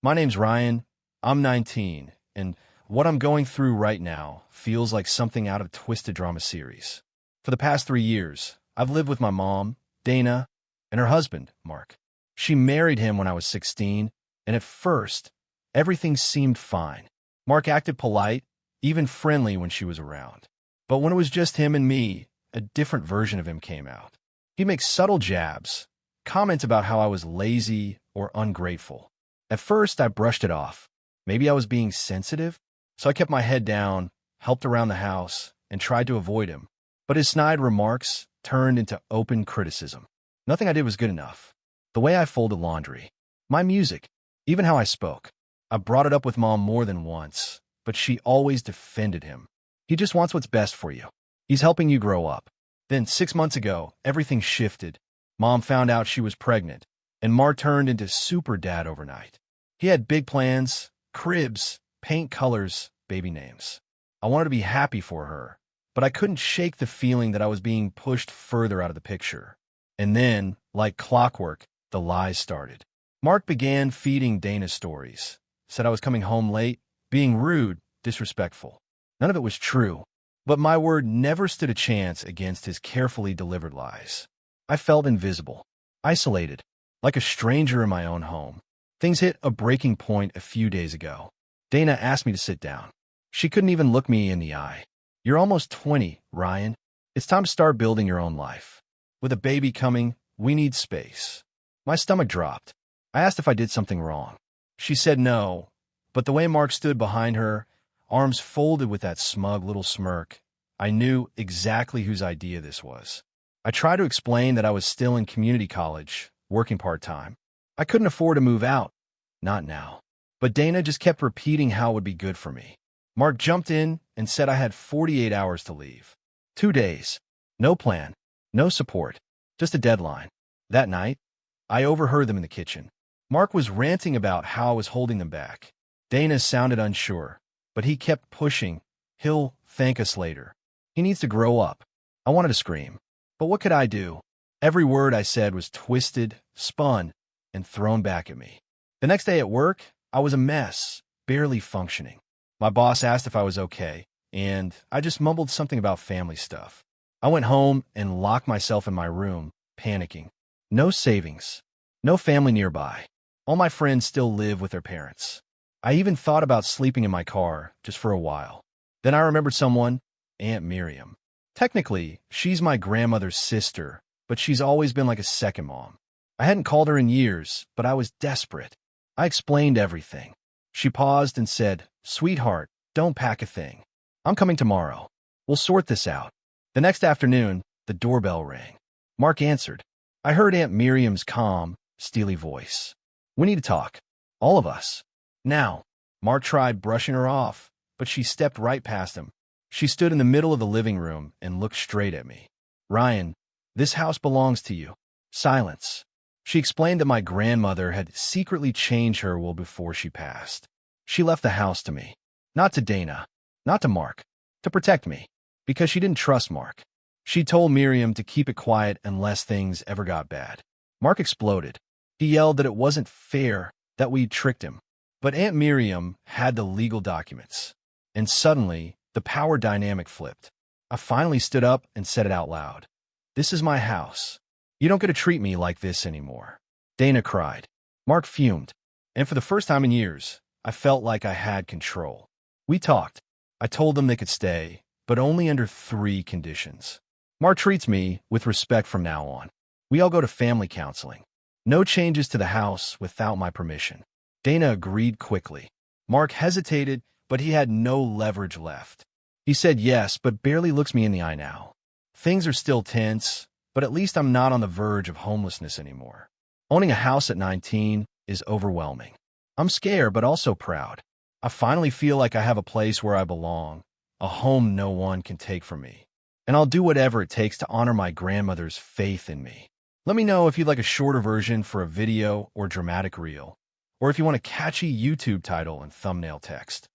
My name's Ryan. I'm 19, and what I'm going through right now feels like something out of a twisted drama series. For the past 3 years, I've lived with my mom, Dana, and her husband, Mark. She married him when I was 16, and at first, everything seemed fine. Mark acted polite, even friendly when she was around. But when it was just him and me, a different version of him came out. He'd make subtle jabs, comments about how I was lazy or ungrateful. At first, I brushed it off. Maybe I was being sensitive, so I kept my head down, helped around the house, and tried to avoid him. But his snide remarks turned into open criticism. Nothing I did was good enough. The way I folded laundry, my music, even how I spoke. I brought it up with Mom more than once, but she always defended him. He just wants what's best for you. He's helping you grow up. Then 6 months ago, everything shifted. Mom found out she was pregnant, and Mark turned into super dad overnight. He had big plans, cribs, paint colors, baby names. I wanted to be happy for her, but I couldn't shake the feeling that I was being pushed further out of the picture. And then, like clockwork, the lies started. Mark began feeding Dana stories, said I was coming home late, being rude, disrespectful. None of it was true, but my word never stood a chance against his carefully delivered lies. I felt invisible, isolated, like a stranger in my own home. Things hit a breaking point a few days ago. Dana asked me to sit down. She couldn't even look me in the eye. "You're almost 20, Ryan. It's time to start building your own life. With a baby coming, we need space." My stomach dropped. I asked if I did something wrong. She said no, but the way Mark stood behind her, arms folded with that smug little smirk, I knew exactly whose idea this was. I tried to explain that I was still in community college, working part-time. I couldn't afford to move out. Not now. But Dana just kept repeating how it would be good for me. Mark jumped in and said I had 48 hours to leave. 2 days. No plan. No support. Just a deadline. That night, I overheard them in the kitchen. Mark was ranting about how I was holding them back. Dana sounded unsure, but he kept pushing. "He'll thank us later. He needs to grow up." I wanted to scream. But what could I do? Every word I said was twisted, spun, and thrown back at me. The next day at work, I was a mess, barely functioning. My boss asked if I was okay, and I just mumbled something about family stuff. I went home and locked myself in my room, panicking. No savings. No family nearby. All my friends still live with their parents. I even thought about sleeping in my car, just for a while. Then I remembered someone, Aunt Miriam. Technically, she's my grandmother's sister, but she's always been like a second mom. I hadn't called her in years, but I was desperate. I explained everything. She paused and said, "Sweetheart, don't pack a thing. I'm coming tomorrow. We'll sort this out." The next afternoon, the doorbell rang. Mark answered. I heard Aunt Miriam's calm, steely voice. "We need to talk. All of us. Now." Mark tried brushing her off, but she stepped right past him. She stood in the middle of the living room and looked straight at me. "Ryan, this house belongs to you." Silence. She explained that my grandmother had secretly changed her will before she passed. She left the house to me. Not to Dana. Not to Mark. To protect me. Because she didn't trust Mark. She told Miriam to keep it quiet unless things ever got bad. Mark exploded. He yelled that it wasn't fair, that we'd tricked him. But Aunt Miriam had the legal documents. And suddenly, the power dynamic flipped. I finally stood up and said it out loud. "This is my house. You don't get to treat me like this anymore." Dana cried. Mark fumed. And for the first time in years, I felt like I had control. We talked. I told them they could stay, but only under 3 conditions. Mark treats me with respect from now on. We all go to family counseling. No changes to the house without my permission. Dana agreed quickly. Mark hesitated, but he had no leverage left. He said yes, but barely looks me in the eye now. Things are still tense, but at least I'm not on the verge of homelessness anymore. Owning a house at 19 is overwhelming. I'm scared, but also proud. I finally feel like I have a place where I belong, a home no one can take from me. And I'll do whatever it takes to honor my grandmother's faith in me. Let me know if you'd like a shorter version for a video or dramatic reel, or if you want a catchy YouTube title and thumbnail text.